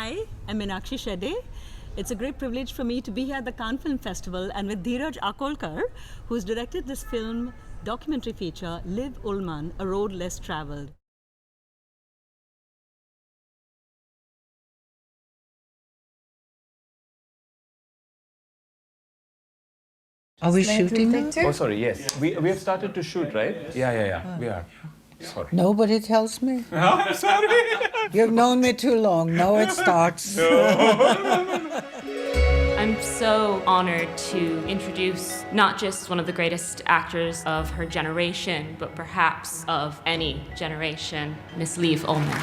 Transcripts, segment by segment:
Hi, I'm Meenakshi Shedde. It's a great privilege for me to be here at the Cannes Film Festival and with Dheeraj Akolkar, who's directed this film documentary feature, Liv Ullmann, A Road Less Traveled. Are we shooting now? Oh, sorry, yes. We have started to shoot, right? Yeah. We are. Sorry. Nobody tells me. Oh, sorry. You've known me too long. Now it starts. I'm so honored to introduce not just one of the greatest actors of her generation, but perhaps of any generation, Miss Liv Ullmann.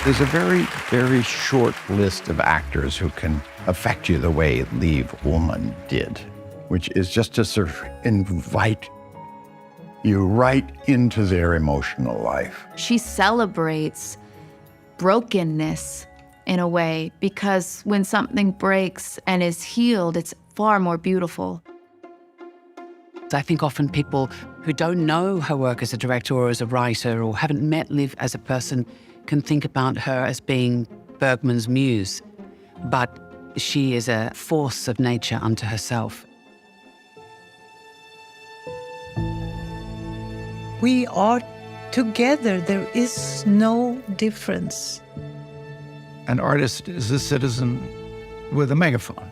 There's a very, very short list of actors who can affect you the way Liv Ullmann did, which is just to sort of invite you right into their emotional life. She celebrates brokenness in a way, because when something breaks and is healed, it's far more beautiful. I think often people who don't know her work as a director or as a writer or haven't met Liv as a person can think about her as being Bergman's muse, but she is a force of nature unto herself. We are together. There is no difference. An artist is a citizen with a megaphone.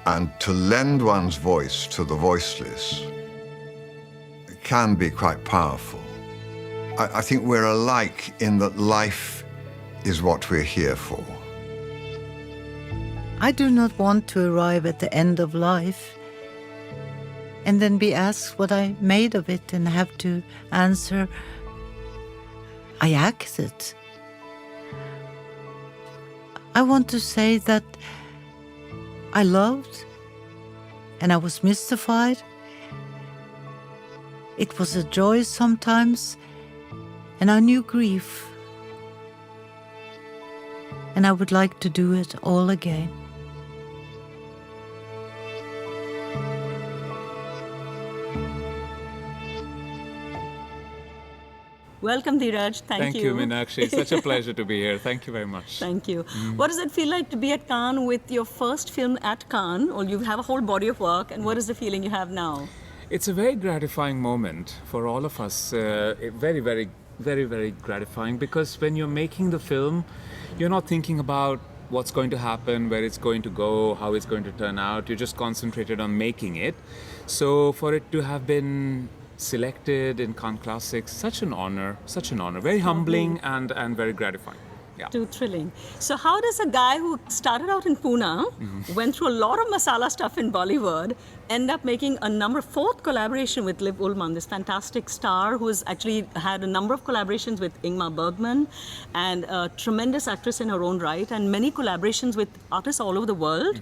And to lend one's voice to the voiceless can be quite powerful. I think we're alike in that life is what we're here for. I do not want to arrive at the end of life and then be asked what I made of it and have to answer, I acted. I want to say that I loved and I was mystified. It was a joy sometimes, and I knew grief. And I would like to do it all again. Welcome, Dheeraj. Thank you. Thank you, Meenakshi. Such a pleasure to be here. Thank you very much. Thank you. What does it feel like to be at Cannes with your first film at Cannes? Or you have a whole body of work, and what is the feeling you have now? It's a very gratifying moment for all of us. Very gratifying, because when you're making the film, you're not thinking about what's going to happen, where it's going to go, how it's going to turn out. You're just concentrated on making it. So for it to have been selected in Cannes Classics, such an honor, very humbling and very gratifying. Yeah. Too thrilling. So how does a guy who started out in Pune, went through a lot of masala stuff in Bollywood, end up making a fourth collaboration with Liv Ullmann, this fantastic star who has actually had a number of collaborations with Bergman and a tremendous actress in her own right, and many collaborations with artists all over the world.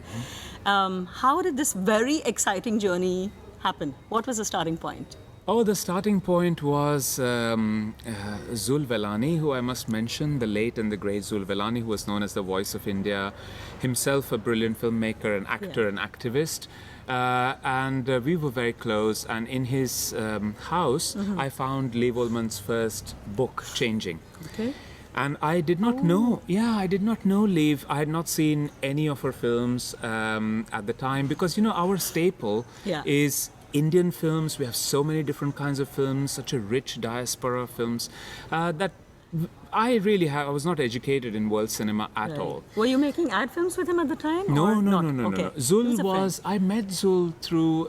How did this very exciting journey happen? What was the starting point? Oh, the starting point was Zul Velani, who I must mention, the late and the great Zul Velani, who was known as the Voice of India, himself a brilliant filmmaker, an actor, an activist. And we were very close. And in his house, I found Liv Ullmann's first book, Changing. Okay. And I did not know, I did not know Liv. I had not seen any of her films at the time, because, you know, our staple is Indian films. We have so many different kinds of films, such a rich diaspora of films that I was not educated in world cinema at all. Were you making ad films with him at the time? No. Okay. Zul I met Zul through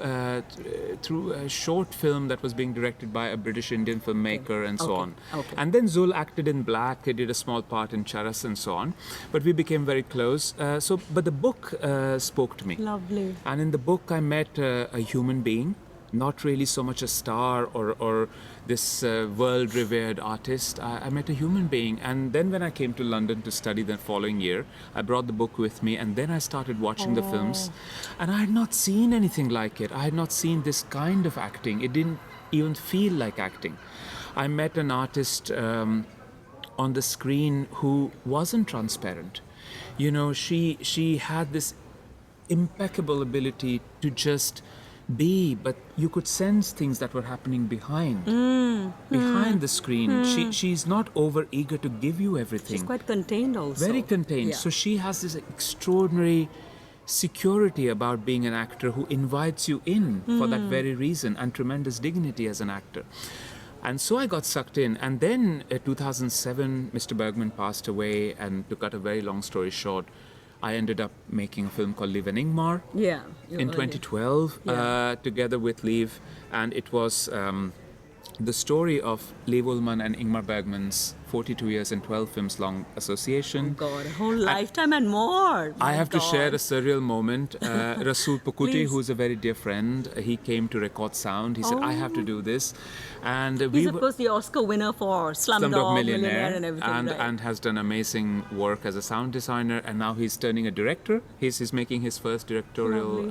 a short film that was being directed by a British Indian filmmaker and so on. Okay. And then Zul acted in Black. He did a small part in Charas and so on. But we became very close. But the book spoke to me. Lovely. And in the book, I met a human being, not really so much a star or this world-revered artist. I met a human being. And then when I came to London to study the following year, I brought the book with me, and then I started watching the films. And I had not seen anything like it. I had not seen this kind of acting. It didn't even feel like acting. I met an artist on the screen who wasn't transparent. You know, she had this impeccable ability to just be, but you could sense things that were happening behind the screen. She's not over eager to give you everything. She's quite contained also. Very contained. Yeah. So she has this extraordinary security about being an actor who invites you in for that very reason, and tremendous dignity as an actor. And so I got sucked in. And then in 2007, Mr. Bergman passed away, and to cut a very long story short, I ended up making a film called Liv and Ingmar Yeah. in 2012 together with Liv. And it was the story of Liv Ullmann and Ingmar Bergman's 42 years and 12 films long association. God, a whole lifetime and more. I My have to God. share a surreal moment. Rasool Pukuti, Please. who's a very dear friend, he came to record sound. He said, I have to do this. And He's of course the Oscar winner for Slumdog Millionaire and everything. and, right? and has done amazing work as a sound designer. And now he's turning a director. He's making his first directorial,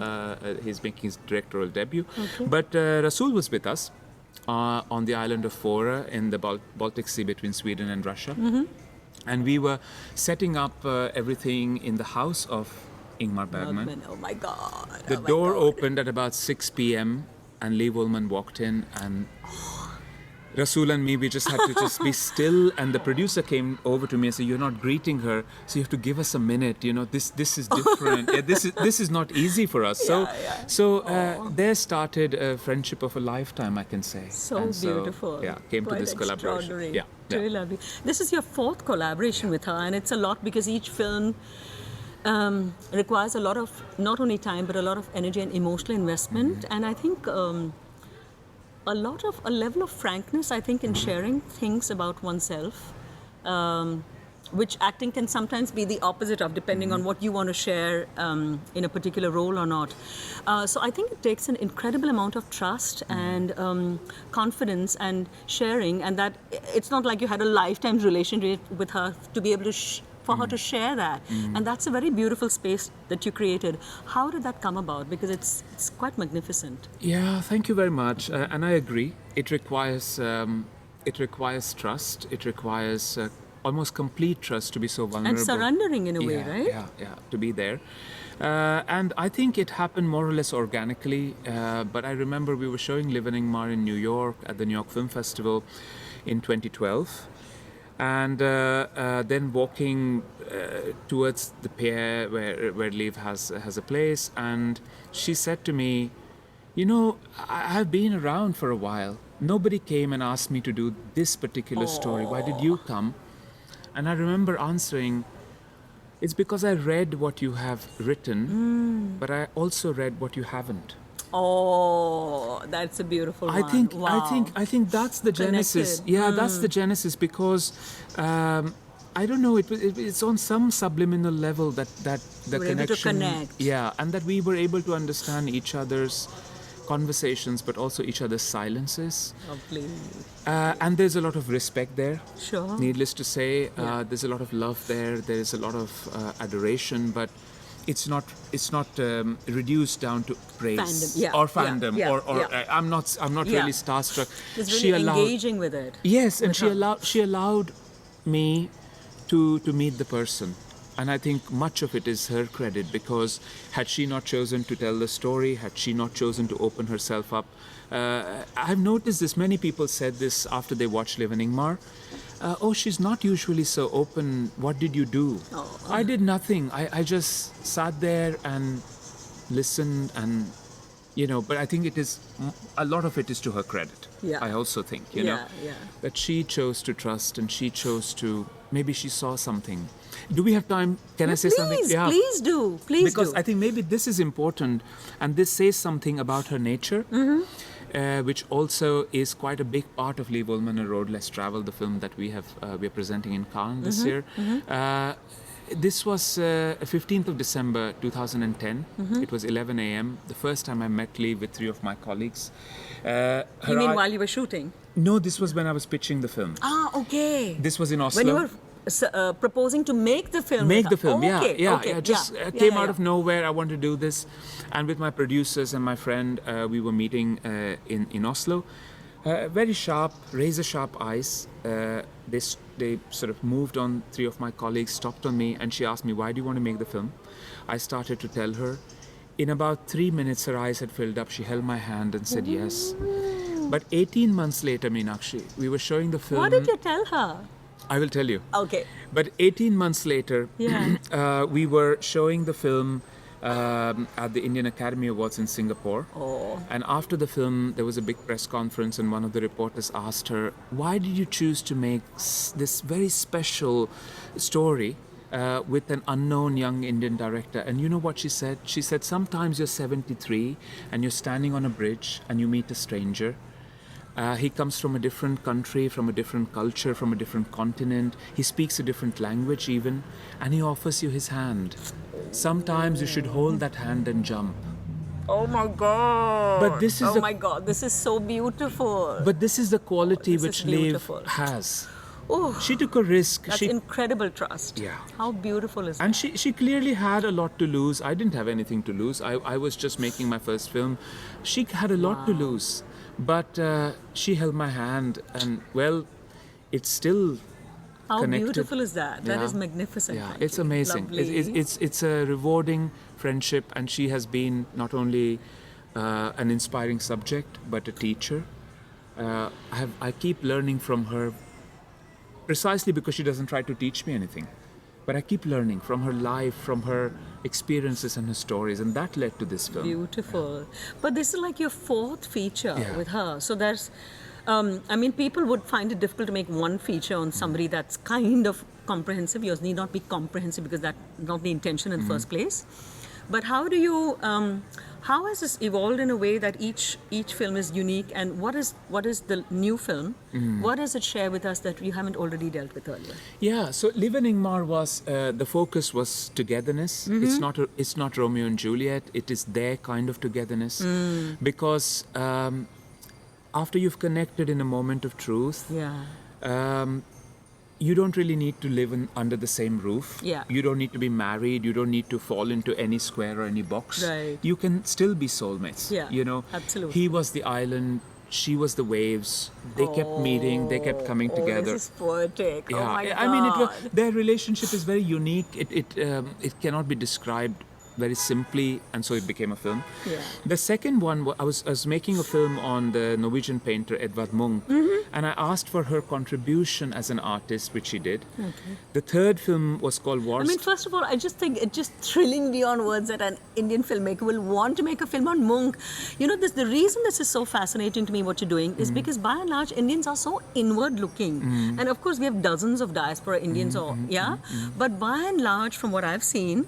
he's making his directorial debut. But Rasool was with us on the island of Fårö in the Baltic Sea between Sweden and Russia. And we were setting up everything in the house of Ingmar Bergman. Oh my God. The door opened at about 6 p.m. and Liv Ullmann walked in, and Rasool and me, we just had to just be still. And the producer came over to me and said, "You're not greeting her, so you have to give us a minute. You know, this is different. This is not easy for us." So there started a friendship of a lifetime, I can say. So And beautiful. Yeah, came to Quite this collaboration. extraordinary. Yeah. Really lovely. This is your fourth collaboration with her, and it's a lot because each film requires a lot of not only time but a lot of energy and emotional investment. And I think a level of frankness, I think, in sharing things about oneself, which acting can sometimes be the opposite of, depending on what you want to share in a particular role or not. So I think it takes an incredible amount of trust and confidence and sharing, and that it's not like you had a lifetime relationship with her to be able to for her to share that. And that's a very beautiful space that you created. How did that come about? Because it's quite magnificent. Yeah, thank you very much. And I agree. It requires trust. It requires almost complete trust to be so vulnerable. And surrendering in a way, right? Yeah, to be there. And I think it happened more or less organically. But I remember we were showing Liv and Ingmar in New York at the New York Film Festival in 2012. And then walking towards the pier where Liv has a place, and she said to me, "You know, I've been around for a while. Nobody came and asked me to do this particular story. Why did you come?" And I remember answering, "It's because I read what you have written, but I also read what you haven't." Oh, that's a beautiful one. I think that's the genesis. Connected. Yeah, that's the genesis, because I don't know. It's on some subliminal level that the We're able to connection. connect. Yeah, and that we were able to understand each other's conversations, but also each other's silences. Lovely. And there's a lot of respect there. Sure. Needless to say, there's a lot of love there. There's a lot of adoration, but it's not reduced down to praise Fandom. I'm not really starstruck. It's really engaging with it. Yes, and she allowed me to meet the person. And I think much of it is her credit, because had she not chosen to tell the story, had she not chosen to open herself up, I've noticed this, many people said this after they watched Liv and Ingmar. "Oh, she's not usually so open. What did you do?" I did nothing. I just sat there and listened, and but I think a lot of it is to her credit. Yeah. I also think, that she chose to trust, and she chose to, maybe she saw something. Do we have time? Can I say something? Yeah. Please do. Because I think maybe this is important, and this says something about her nature. Which also is quite a big part of Liv Ullmann, A Road Less Traveled, the film that we're presenting in Cannes this year. This was 15th of December 2010. It was 11 a.m. The first time I met Liv with 3 of my colleagues. You mean while you were shooting? No, this was when I was pitching the film. Ah, okay. This was in Oslo. When you were proposing to make the film. Came out of nowhere. I wanted to do this, and with my producers and my friend, we were meeting in Oslo. Very sharp, razor sharp eyes. They sort of moved on. 3 of my colleagues stopped on me, and she asked me, "Why do you want to make the film?" I started to tell her. In about 3 minutes, her eyes had filled up. She held my hand and said yes. But 18 months later, Meenakshi, we were showing the film. What did you tell her? I will tell you. Okay. But 18 months later, Yeah. we were showing the film at the Indian Academy Awards in Singapore. Oh. And after the film, there was a big press conference, and one of the reporters asked her, why did you choose to make this very special story with an unknown young Indian director? And you know what she said? She said, sometimes you're 73 and you're standing on a bridge and you meet a stranger. He comes from a different country, from a different culture, from a different continent. He speaks a different language even, and he offers you his hand. Sometimes you should hold that hand and jump. Oh my God. But this is my God, this is so beautiful. But this is the quality This which is Liv beautiful. has. Oh, She took a risk. that's incredible trust. Yeah. How beautiful is And that? she clearly had a lot to lose. I didn't have anything to lose. I was just making my first film. She had a lot to lose. But she held my hand, and well, it's still How connected. beautiful is that? That Yeah. is magnificent. Yeah, frankly. it's amazing. Lovely. It's a rewarding friendship, and she has been not only an inspiring subject, but a teacher. I keep learning from her precisely because she doesn't try to teach me anything. But I keep learning from her life, from her experiences and her stories, and that led to this film. Beautiful. But this is like your fourth feature Yeah. with her. So there's, I mean, people would find it difficult to make one feature on somebody that's kind of comprehensive. Yours need not be comprehensive because that's not the intention in the first place. But how do you, how has this evolved in a way that each film is unique? And what is the new film? What does it share with us that you haven't already dealt with earlier? Yeah, so Liv and Ingmar was the focus was togetherness. It's not Romeo and Juliet. It is their kind of togetherness, because after you've connected in a moment of truth, Yeah. You don't really need to live under the same roof. Yeah. You don't need to be married. You don't need to fall into any square or any box. Right. You can still be soulmates. Yeah, You know, absolutely. He was the island. She was the waves. They kept meeting. They kept coming together. This is poetic. Yeah, Oh my God. I mean, their relationship is very unique. It cannot be described very simply, and so it became a film. Yeah. The second one, I was making a film on the Norwegian painter Edvard Munch, and I asked for her contribution as an artist, which she did. Okay. The third film was called Wars. I mean, first of all, I just think it's just thrilling beyond words that an Indian filmmaker will want to make a film on Munch. You know, the reason this is so fascinating to me, what you're doing, is because by and large, Indians are so inward-looking. And of course, we have dozens of diaspora Indians, but by and large, from what I've seen,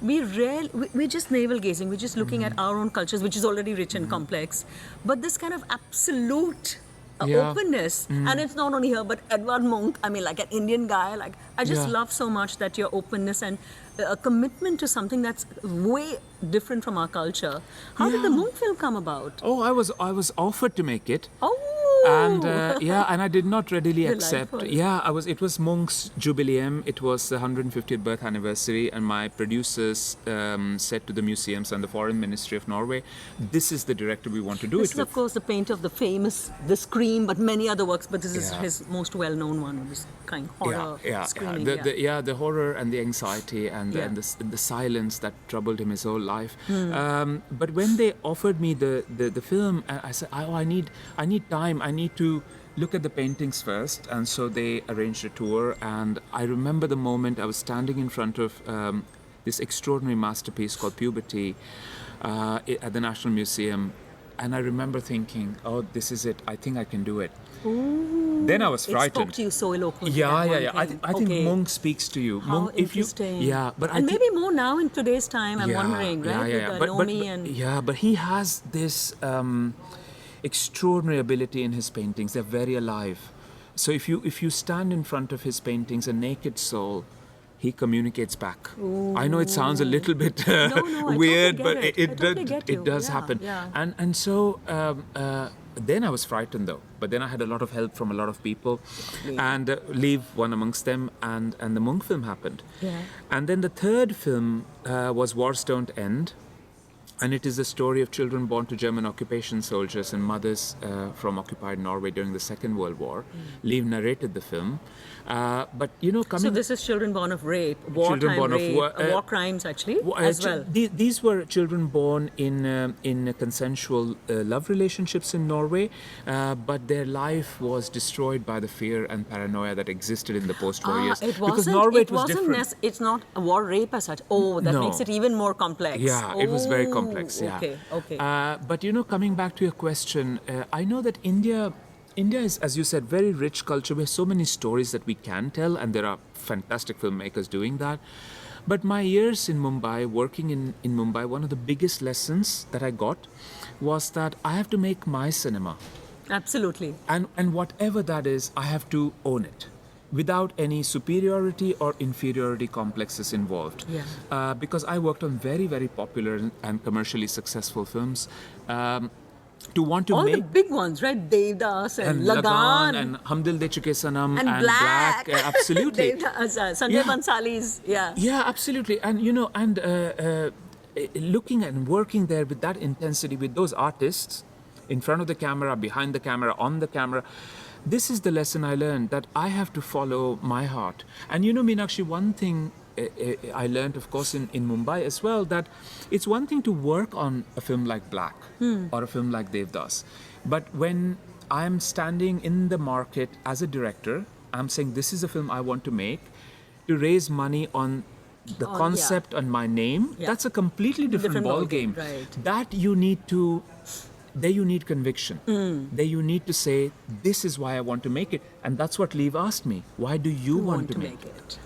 we're just navel-gazing. We're just looking at our own cultures, which is already rich and complex. But this kind of absolute openness, and it's not only here, but Edvard Munch, I mean, like an Indian guy, like I just love so much that your openness and a commitment to something that's way different from our culture. How did the Munch film come about? Oh, I was offered to make it. Oh! And and I did not readily accept. Delightful. Yeah, it was Munch's jubileum. It was the 150th birth anniversary, and my producers said to the museums and the foreign ministry of Norway, "This is the director we want to do This it is, with." of course, the painter of the famous The Scream, but many other works. But this is Yeah. his most well-known one, this kind of horror screening. The horror and the anxiety and the silence that troubled him his whole life. But when they offered me the film, I said, I need time. I need to look at the paintings first. And so they arranged a tour. And I remember the moment I was standing in front of this extraordinary masterpiece called Puberty at the National Museum. And I remember thinking, oh, this is it. I think I can do it. Ooh, Then I was it frightened. spoke to you so eloquently. Yeah. that one thing. I think Okay. Munch speaks to you. How Munch, interesting. but and maybe more now in today's time, I'm wondering, right? With Naomi and... But he has this extraordinary ability in his paintings. They're very alive. So if you stand in front of his paintings, a naked soul, he communicates back. Ooh. I know it sounds a little bit I weird, totally but get it. I totally get you. it does Yeah, happen. yeah. And so then I was frightened though. But then I had a lot of help from a lot of people, and Liv, one amongst them, and the Munch film happened. Yeah. And then the third film was Wars Don't End. And it is the story of children born to German occupation soldiers and mothers from occupied Norway during the Second World War. Liv narrated the film. But, coming... So this is children born of rape, children born rape, of war crimes, actually, as well. These were children born in consensual love relationships in Norway, but their life was destroyed by the fear and paranoia that existed in the post-war years. Because Norway was different. It's not a war rape as such. Oh, that makes it even more complex. Yeah, it was very complex. Yeah. Okay. But coming back to your question, I know that India is, as you said, very rich culture. We have so many stories that we can tell, and there are fantastic filmmakers doing that. But my years in Mumbai, working in Mumbai, one of the biggest lessons that I got was that I have to make my cinema. Absolutely. And whatever that is, I have to own it, without any superiority or inferiority complexes involved. Yeah. Because I worked on very, very popular and commercially successful films. To want to all make... the big ones, right? Devdas and Lagan. And Hum Dil De Chuke Sanam. And Black. Absolutely. Sanjay Bansali's, yeah. Yeah, absolutely. And, looking and working there with that intensity, with those artists, in front of the camera, behind the camera, on the camera, this is the lesson I learned, that I have to follow my heart. And Meenakshi, one thing I learned, of course, in Mumbai as well, that it's one thing to work on a film like Black or a film like Devdas. But when I'm standing in the market as a director, I'm saying this is a film I want to make, to raise money on the concept and my name, that's a completely different ball game. Right. That you need to... There you need conviction. There you need to say, this is why I want to make it. And that's what Liv asked me. Why do you want to make it?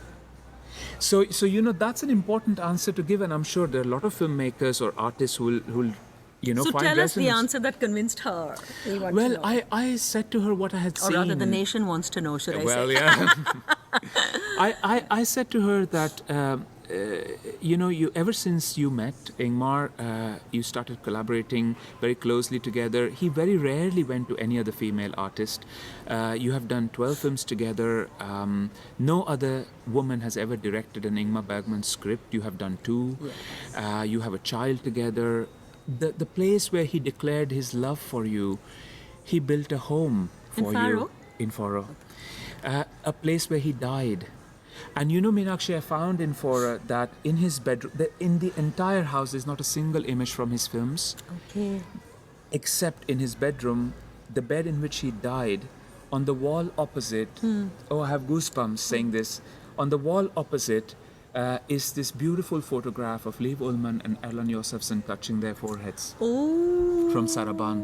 So that's an important answer to give. And I'm sure there are a lot of filmmakers or artists who'll find resonance. So tell us the answer that convinced her. Well, I said to her what I had seen. Or rather, the nation wants to know, should I say? Well, yeah. I said to her that... you ever since you met Ingmar, you started collaborating very closely together. He very rarely went to any other female artist. You have done 12 films together. No other woman has ever directed an Ingmar Bergman script. You have done 2. Yes. You have a child together. The place where he declared his love for you, he built a home for you. In Faro. A place where he died. And Meenakshi, I found in Fora that in his bedroom, in the entire house, there's not a single image from his films. Okay. Except in his bedroom, the bed in which he died, on the wall opposite, I have goosebumps saying this, on the wall opposite is this beautiful photograph of Liv Ullmann and Erland Josephson touching their foreheads. Oh. From Saraban.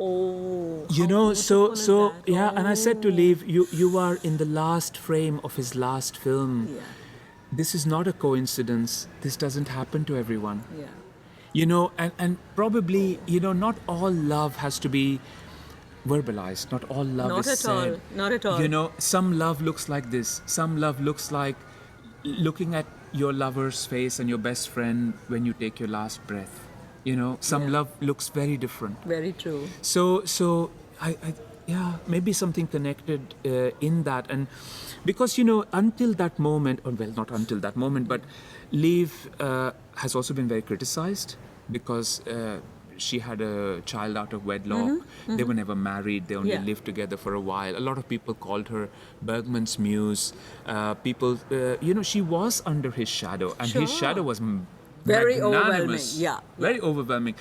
Oh, and I said to Liv, you are in the last frame of his last film. Yeah. This is not a coincidence. This doesn't happen to everyone. Yeah. And probably, not all love has to be verbalized. Not all love is said. Not at all. Some love looks like this. Some love looks like looking at your lover's face and your best friend when you take your last breath. Some love looks very different. Very true. So I maybe something connected in that. And because, until that moment, or well, not until that moment, but Liv has also been very criticized because she had a child out of wedlock. They were never married. They only lived together for a while. A lot of people called her Bergman's muse. She was under his shadow, and his shadow was very overwhelming. Very overwhelming.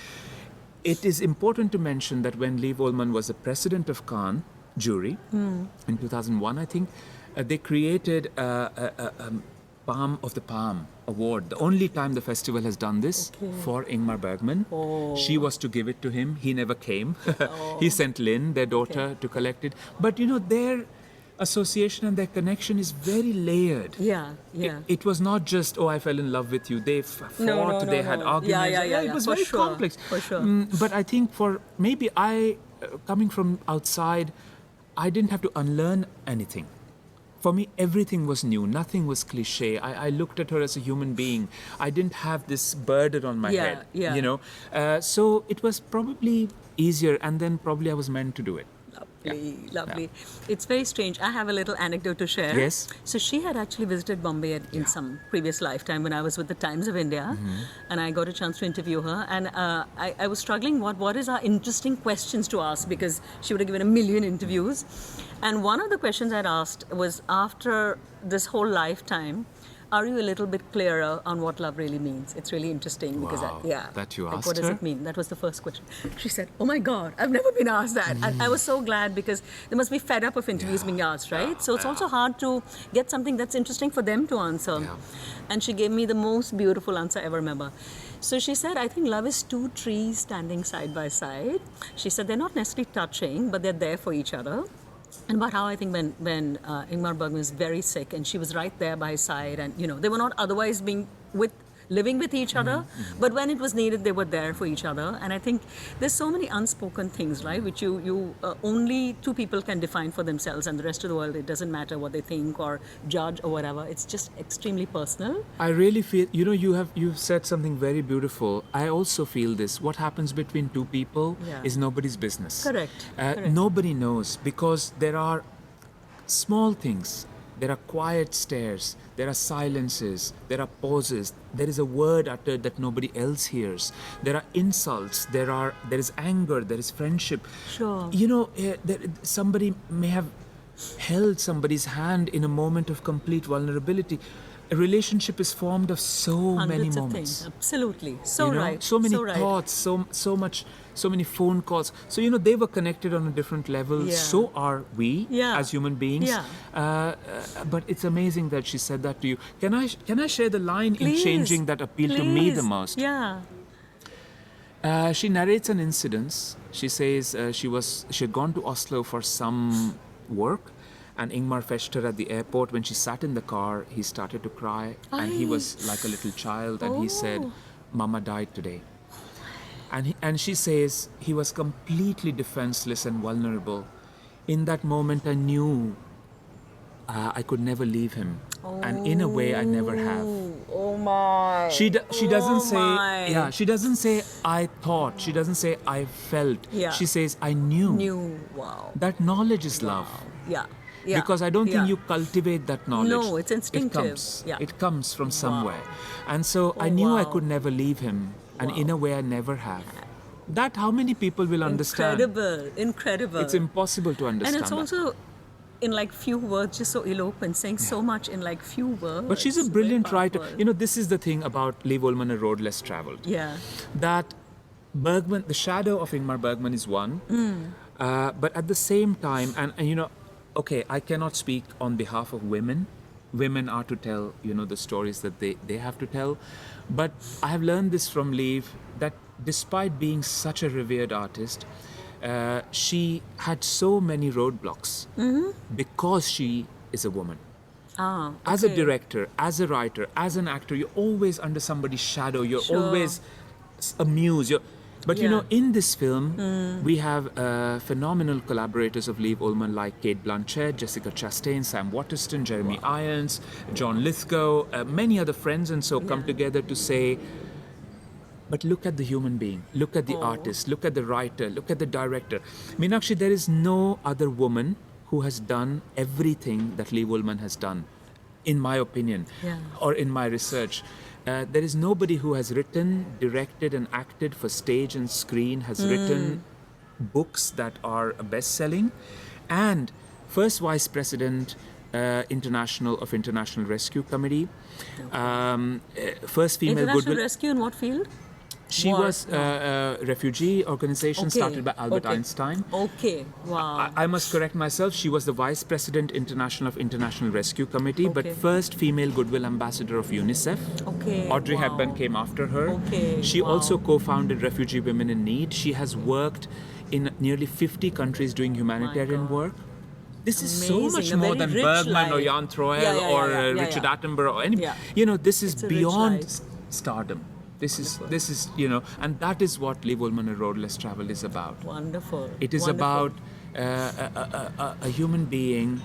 It is important to mention that when Liv Ullmann was the president of Cannes jury in 2001, I think, they created a Palm of the Palm award. The only time the festival has done this for Ingmar Bergman. She was to give it to him. He never came. He sent Lynn, their daughter, to collect it. But their association and their connection is very layered. Yeah. It was not just, I fell in love with you. They fought, they had arguments. Yeah. It was for very sure. complex. For sure. But I think coming from outside, I didn't have to unlearn anything. For me, everything was new. Nothing was cliche. I looked at her as a human being. I didn't have this burden on my head. So it was probably easier, and then probably I was meant to do it. lovely. It's very strange. I have a little anecdote to share. Yes. So she had actually visited Bombay in some previous lifetime when I was with the Times of India, and I got a chance to interview her. And I was struggling what is our interesting questions to ask, because she would have given a million interviews. And one of the questions I'd asked was, after this whole lifetime, are you a little bit clearer on what love really means? It's really interesting because that you like, asked what does her? it mean? That was the first question. She said, "Oh my God, I've never been asked that." And I was so glad, because they must be fed up of interviews being asked, right? So it's also hard to get something that's interesting for them to answer. Yeah. And she gave me the most beautiful answer I ever remember. So she said, "I think love is two trees standing side by side." She said they're not necessarily touching, but they're there for each other. And about how I think when Ingmar Bergman was very sick, and she was right there by his side, and they were not otherwise living with each other, but when it was needed, they were there for each other. And I think there's so many unspoken things, right, which you only two people can define for themselves, and the rest of the world, it doesn't matter what they think or judge or whatever. It's just extremely personal. I really feel, you've said something very beautiful. I also feel this. What happens between two people is nobody's business. Correct. Nobody knows, because there are small things. There are quiet stares, there are silences, there are pauses, there is a word uttered that nobody else hears, there are insults, there is anger, there is friendship. Sure. Somebody may have held somebody's hand in a moment of complete vulnerability. A relationship is formed of so many Hundreds of moments. things. Absolutely. So right. So many so right. thoughts, so many phone calls. So they were connected on a different level. Yeah. So are we as human beings. Yeah. But it's amazing that she said that to you. Can I share the line Please. in Changing that appealed to me the most? Yeah. She narrates an incident. She says she had gone to Oslo for some work. And Ingmar fetched her at the airport. When she sat in the car, he started to cry. And he was like a little child. And he said, "Mama died today." And she says, he was completely defenseless and vulnerable. In that moment, I knew I could never leave him. And in a way, I never have. Oh my. She doesn't say, my. she doesn't say, "I thought." She doesn't say, "I felt." Yeah. She says, "I knew." Wow. That knowledge is love. Yeah. Yeah. Because I don't think you cultivate that knowledge. No, it's instinctive. It comes from somewhere. And so I knew I could never leave him. And in a way, I never have. That, how many people will understand? Incredible. It's impossible to understand. And it's also in like few words, just so eloquent, saying so much in like few words. But she's a brilliant writer. This is the thing about Liv Ullmann, A Road Less Traveled. Yeah. That Bergman, the shadow of Ingmar Bergman is one. But at the same time, and okay, I cannot speak on behalf of women. Women are to tell, the stories that they have to tell. But I have learned this from Liv, that despite being such a revered artist, she had so many roadblocks because she is a woman. As a director, as a writer, as an actor, you're always under somebody's shadow. You're always a muse. But in this film, we have phenomenal collaborators of Liv Ullmann like Kate Blanchett, Jessica Chastain, Sam Waterston, Jeremy Irons, John Lithgow, many other friends and so come together to say, but look at the human being, look at the artist, look at the writer, look at the director. Meenakshi, there is no other woman who has done everything that Liv Ullmann has done, in my opinion, or in my research. There is nobody who has written, directed, and acted for stage and screen, has written books that are best-selling, and first vice president International Rescue Committee, first female International goodwill. Rescue in what field? She was a refugee organization started by Albert Einstein. Okay, wow. I must correct myself. She was the vice president International Rescue Committee, but first female goodwill ambassador of UNICEF. Okay. Audrey Hepburn came after her. Okay. She also co-founded Refugee Women in Need. She has worked in nearly 50 countries doing humanitarian work. This is so much more than Bergman or Jan Troell or Richard Attenborough or any. This is beyond stardom. This is, and that is what Liv Ullmann, A Road Less Traveled is about. Wonderful. It is about a human being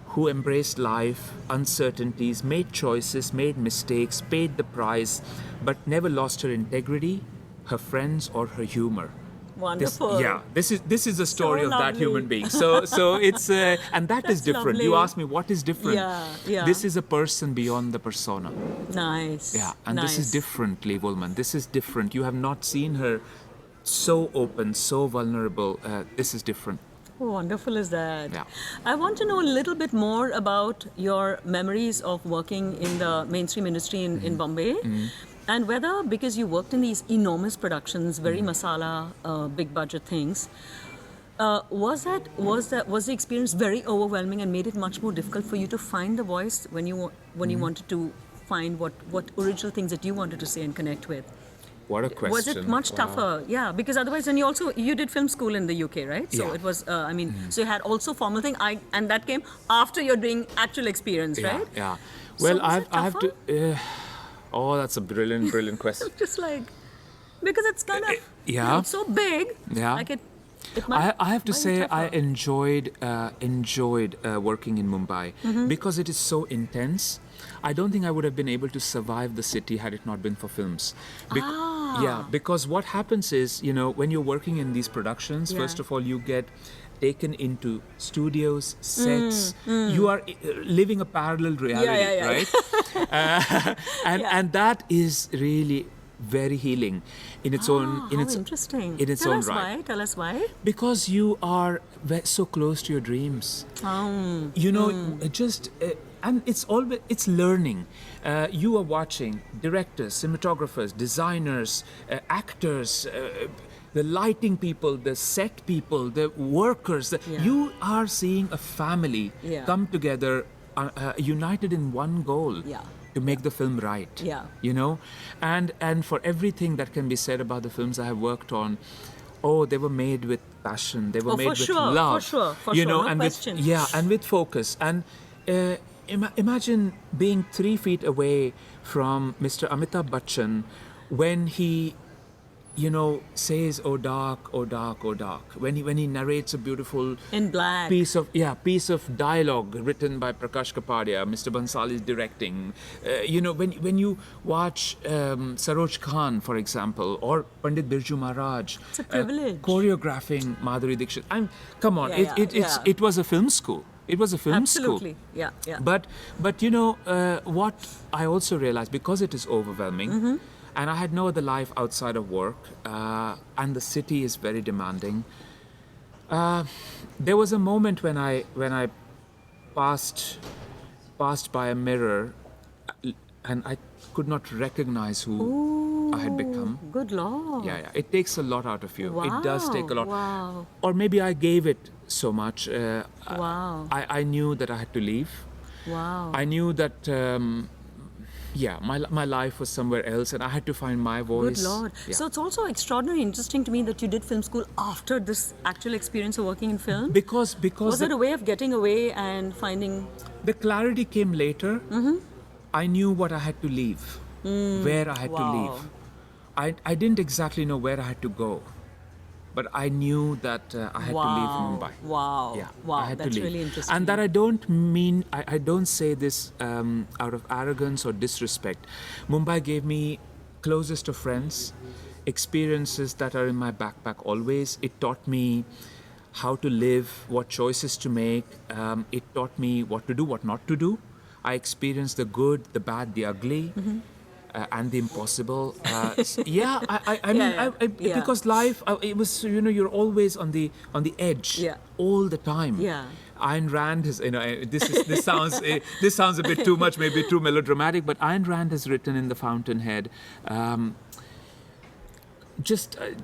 who embraced life, uncertainties, made choices, made mistakes, paid the price, but never lost her integrity, her friends, or her humor. Wonderful. This is the story of that lovely. human being. So it's and that is different. You lovely. asked me what is different. Yeah. This is a person beyond the persona. Nice. Yeah, and nice. this is different, Liv Ullmann. This is different. You have not seen her so open, so vulnerable. This is different. How wonderful is that? Yeah. I want to know a little bit more about your memories of working in the mainstream industry in Bombay. And whether, because you worked in these enormous productions, very masala, big budget things, was the experience very overwhelming and made it much more difficult for you to find the voice when you wanted to find what original things that you wanted to say and connect with? What a question. Was it much tougher? Yeah, because otherwise, and you did film school in the UK, right? So Yeah. it was, so you had also formal thing, and that came after you're doing actual experience, right? Yeah. So Well, was it I have to. That's a brilliant question. Just like, because it's kind of it's so big. Yeah. Like it might, I have to might be say tougher. I enjoyed working in Mumbai because it is so intense. I don't think I would have been able to survive the city had it not been for films. Yeah, because what happens is, when you're working in these productions, first of all, you get taken into studios, sets. You are living a parallel reality, right? And that is really very healing in its own. Interesting. In its Tell own us right. why. Tell us why. Because you are so close to your dreams. And it's learning. You are watching directors, cinematographers, designers, actors, the lighting people, the set people, the workers. You are seeing a family come together, united in one goal. To make the film right. And for everything that can be said about the films I have worked on, they were made with passion. They were made with love. For sure. No and question. and with focus. And imagine being 3 feet away from Mr. Amitabh Bachchan when he, says, "Oh dark, oh dark, oh dark." When he narrates a beautiful in black piece of dialogue written by Prakash Kapadia, Mr. Bansal is directing. When you watch Saroj Khan, for example, or Pandit Birju Maharaj, it's a privilege. Choreographing Madhuri Dixit. Come on, Yeah, it was a film school. It was a film Absolutely. school. Yeah. But what I also realized, because it is overwhelming, and I had no other life outside of work, and the city is very demanding. There was a moment when I passed by a mirror, and I could not recognize who I had become. Good Lord. Yeah. It takes a lot out of you. Wow. It does take a lot. Wow. Or maybe I gave it so much. Wow. I knew that I had to leave. Wow. I knew that. My life was somewhere else, and I had to find my voice. Good Lord. Yeah. So it's also extraordinarily interesting to me that you did film school after this actual experience of working in film. Because was it a way of getting away and finding... The clarity came later. I knew what I had to leave, where I had to leave. I didn't exactly know where I had to go, but I knew that I had to leave Mumbai. Wow. Yeah, Wow. I had That's to leave. really interesting. And that I don't say this out of arrogance or disrespect. Mumbai gave me closest of friends, experiences that are in my backpack always. It taught me how to live, what choices to make. It taught me what to do, what not to do. I experienced the good, the bad, the ugly. And the impossible. Because life, it was, you're always on the edge all the time. Ayn Rand has, this sounds a bit too much, maybe too melodramatic, but Ayn Rand has written in The Fountainhead, just a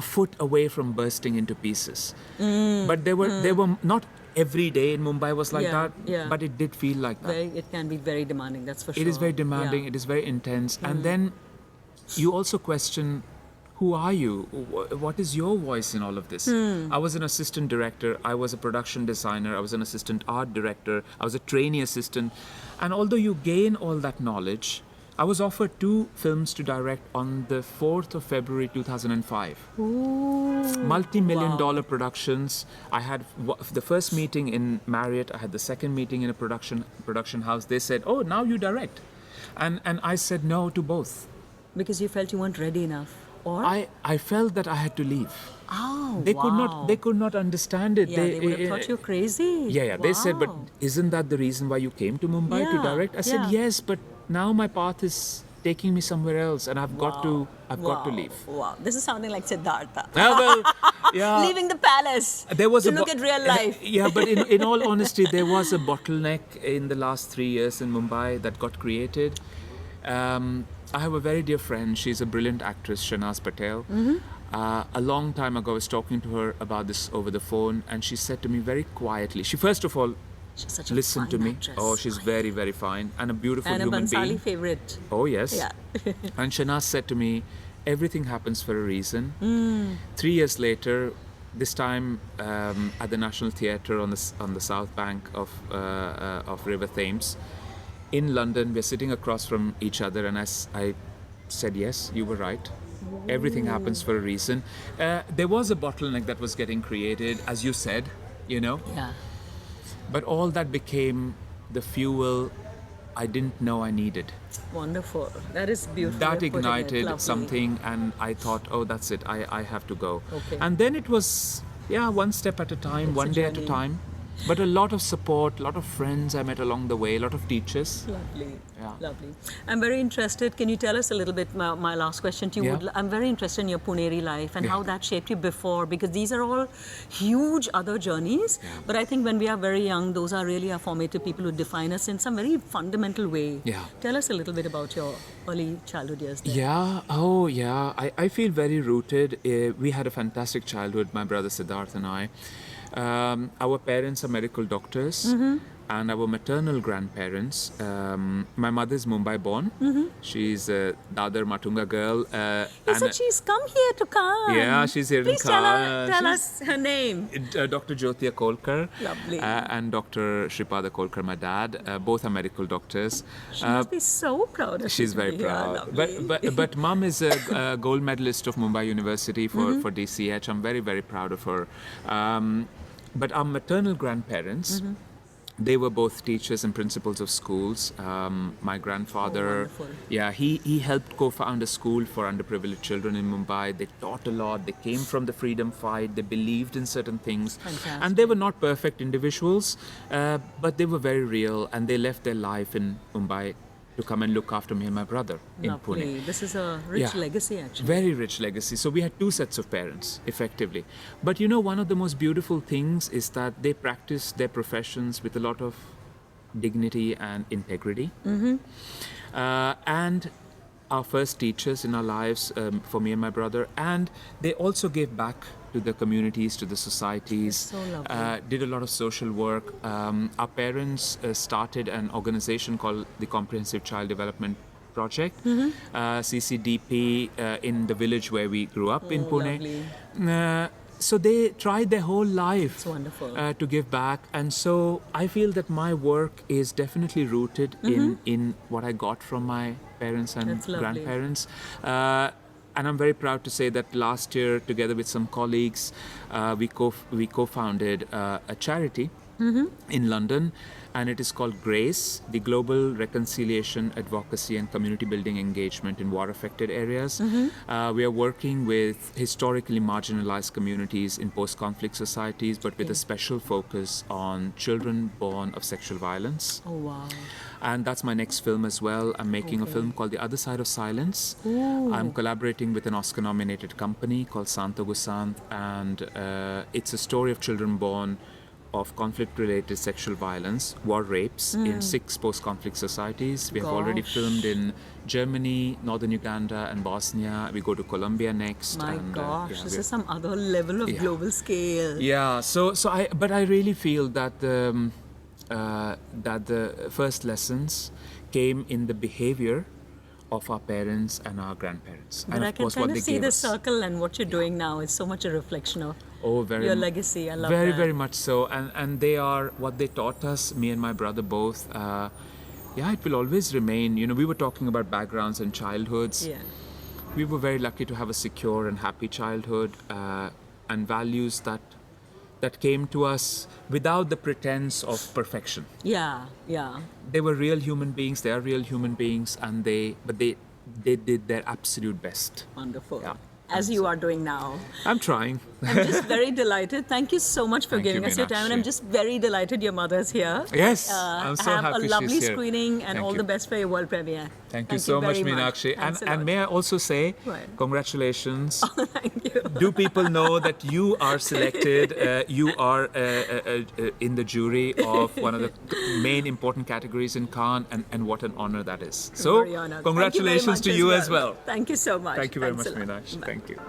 foot away from bursting into pieces. But there were not. Every day in Mumbai was like that, but it did feel like that. It can be very demanding, that's for sure. It is very demanding, it is very intense. And then you also question, who are you? What is your voice in all of this? I was an assistant director, I was a production designer, I was an assistant art director, I was a trainee assistant. And although you gain all that knowledge, I was offered 2 films to direct on the 4th of February 2005. Multi-million-dollar productions. I had the first meeting in Marriott. I had the second meeting in a production house. They said, "Oh, now you direct," and I said no to both. Because you felt you weren't ready enough. Or? I felt that I had to leave. Oh, They wow. could not understand it. Yeah, they would have thought you're crazy. Yeah. They said, but Wow. isn't that the reason why you came to Mumbai to Yeah, direct? I said, yeah. yes, but now my path is taking me somewhere else, and I've got to leave. Wow, this is sounding like Siddhartha. Well, yeah. Leaving the palace There was to a look at real life. Yeah, but in all honesty, there was a bottleneck in the last 3 years in Mumbai that got created. I have a very dear friend. She's a brilliant actress, Shanaz Patel. A long time ago, I was talking to her about this over the phone, and she said to me very quietly. She first of all She's such a listened to fine me. actress. Oh, she's very, very fine and a beautiful And a human Bansali being. favorite. Oh, yes. Yeah. And Shanaz said to me, everything happens for a reason. 3 years later, this time at the National Theatre on the south bank of River Thames, in London, we're sitting across from each other, and I said, yes, you were right. Everything happens for a reason. There was a bottleneck that was getting created, as you said, Yeah. but all that became the fuel I didn't know I needed. Wonderful. That is beautiful. That way of putting it. ignited Lovely. something, and I thought, oh, that's it, I have to go. Okay. And then it was, one step at a time, It's one a day at a journey. time. But a lot of support, a lot of friends I met along the way, a lot of teachers. Lovely. Yeah. Lovely. I'm very interested. Can you tell us a little bit, my last question to you? Yeah. I'm very interested in your Puneri life and Yeah. how that shaped you before, because these are all huge other journeys. Yeah. But I think when we are very young, those are really our formative people who define us in some very fundamental way. Yeah. Tell us a little bit about your early childhood years there. Yeah, oh yeah. I feel very rooted. We had a fantastic childhood, my brother Siddharth and I. Our parents are medical doctors, and our maternal grandparents. My mother is Mumbai born. She's a Dadar Matunga girl. He said she's come here to come. Yeah, she's here in Please Khan. tell us her name. Dr. Jyoti Akolkar. Lovely. And Dr. Shripad Akolkar, my dad. Both are medical doctors. She must be so proud of you She's to very be here. proud. Lovely. But mom is a gold medalist of Mumbai University for DCH. I'm very, very proud of her. But our maternal grandparents, they were both teachers and principals of schools. My grandfather, wonderful. he helped co-found a school for underprivileged children in Mumbai. They taught a lot. They came from the freedom fight. They believed in certain things. Fantastic. And they were not perfect individuals, but they were very real, and they left their life in Mumbai to come and look after me and my brother in Lovely. Pune. This is a rich Yeah. legacy, actually. Very rich legacy. So we had two sets of parents, effectively. But one of the most beautiful things is that they practiced their professions with a lot of dignity and integrity. And our first teachers in our lives, for me and my brother, and they also gave back to the communities, to the societies, That's so lovely. did a lot of social work. Our parents started an organization called the Comprehensive Child Development Project, CCDP, in the village where we grew up in Pune. Lovely. So they tried their whole life It's wonderful. to give back, and so I feel that my work is definitely rooted in what I got from my parents and That's lovely. grandparents. And I'm very proud to say that last year, together with some colleagues, we co-founded a charity in London, and it is called GRACE, the Global Reconciliation, Advocacy and Community Building Engagement in War-Affected Areas. We are working with historically marginalized communities in post-conflict societies, but with a special focus on children born of sexual violence. Oh, wow. And that's my next film as well. I'm making a film called The Other Side of Silence. I'm collaborating with an Oscar-nominated company called Santo Gusant, and it's a story of children born of conflict-related sexual violence, war rapes in 6 post-conflict societies. We have already Gosh. filmed in Germany, Northern Uganda, and Bosnia. We go to Colombia next. My and, gosh, this is some other level of global scale. Yeah, but I really feel that that the first lessons came in the behavior of our parents and our grandparents, But and I of can course what kind they of see gave the us. circle, and what you're doing now is so much a reflection of Very your legacy. I love very, that. very much so, and they are what they taught us. Me and my brother both. It will always remain. We were talking about backgrounds and childhoods. Yeah. We were very lucky to have a secure and happy childhood, and values that came to us without the pretense of perfection. Yeah, yeah. They were real human beings. They are real human beings, and they did their absolute best. Wonderful. Yeah. as you are doing now. I'm trying. I'm just very delighted. Thank you so much for Thank you, giving us your time. And I'm Meenakshi. just very delighted your mother's here. Yes, I'm so have happy a she's lovely here. screening and Thank all you. the best for your world premiere. Thank you so much, very Meenakshi. Thanks a And lot. may I also say, Right. congratulations. Thank you. Do people know that you are selected, you are in the jury of one of the main important categories in Cannes, and what an honor that is. So, Very honored. congratulations Thank to you you very as much well. Thank you so much. Thank you very Thanks much, a lot. Meenakshi. Bye. Thank you.